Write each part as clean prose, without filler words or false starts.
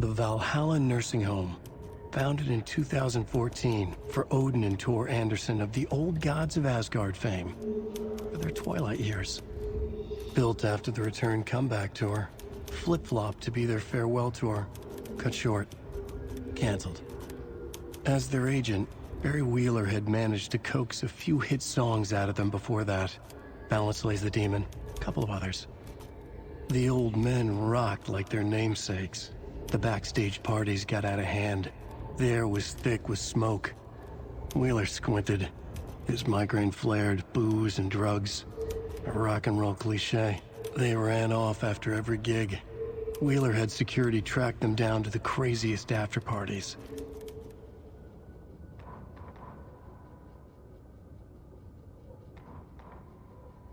The Valhalla Nursing Home, founded in 2014 for Odin and Tor Anderson of the Old Gods of Asgard fame for their twilight years. Built after the Return comeback tour, flip-flopped to be their farewell tour, cut short, canceled. As their agent, Barry Wheeler had managed to coax a few hit songs out of them before that. Balance Lays the Demon, a couple of others. The old men rocked like their namesakes. The backstage parties got out of hand. The air was thick with smoke. Wheeler squinted. His migraine flared, booze and drugs. A rock and roll cliche. They ran off after every gig. Wheeler had security track them down to the craziest after parties.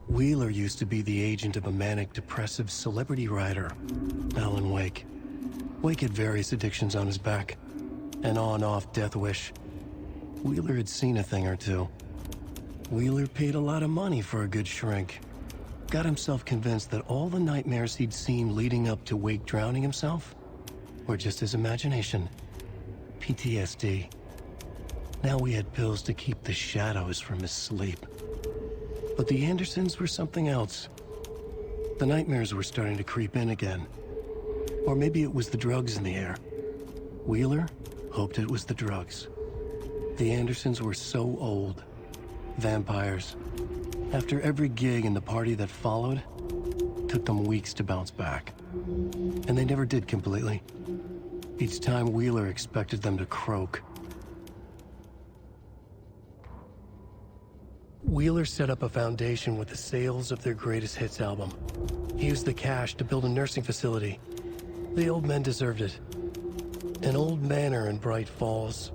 Wheeler used to be the agent of a manic-depressive celebrity writer, Alan Wake. Wake had various addictions on his back. An on-off death wish. Wheeler had seen a thing or two. Wheeler paid a lot of money for a good shrink. Got himself convinced that all the nightmares he'd seen leading up to Wake drowning himself were just his imagination. PTSD. Now he had pills to keep the shadows from his sleep. But the Andersons were something else. The nightmares were starting to creep in again. Or maybe it was the drugs in the air. Wheeler hoped it was the drugs. The Andersons were so old. Vampires. After every gig and the party that followed, took them weeks to bounce back. And they never did completely. Each time Wheeler expected them to croak. Wheeler set up a foundation with the sales of their greatest hits album. He used the cash to build a nursing facility. The old men deserved it. An old manor in Bright Falls.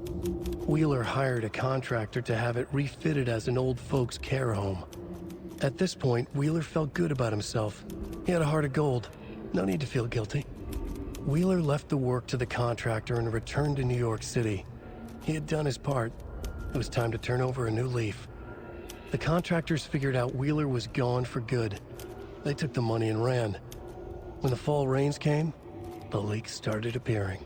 Wheeler hired a contractor to have it refitted as an old folks' care home. At this point, Wheeler felt good about himself. He had a heart of gold. No need to feel guilty. Wheeler left the work to the contractor and returned to New York City. He had done his part. It was time to turn over a new leaf. The contractors figured out Wheeler was gone for good. They took the money and ran. When the fall rains came, the leaks started appearing.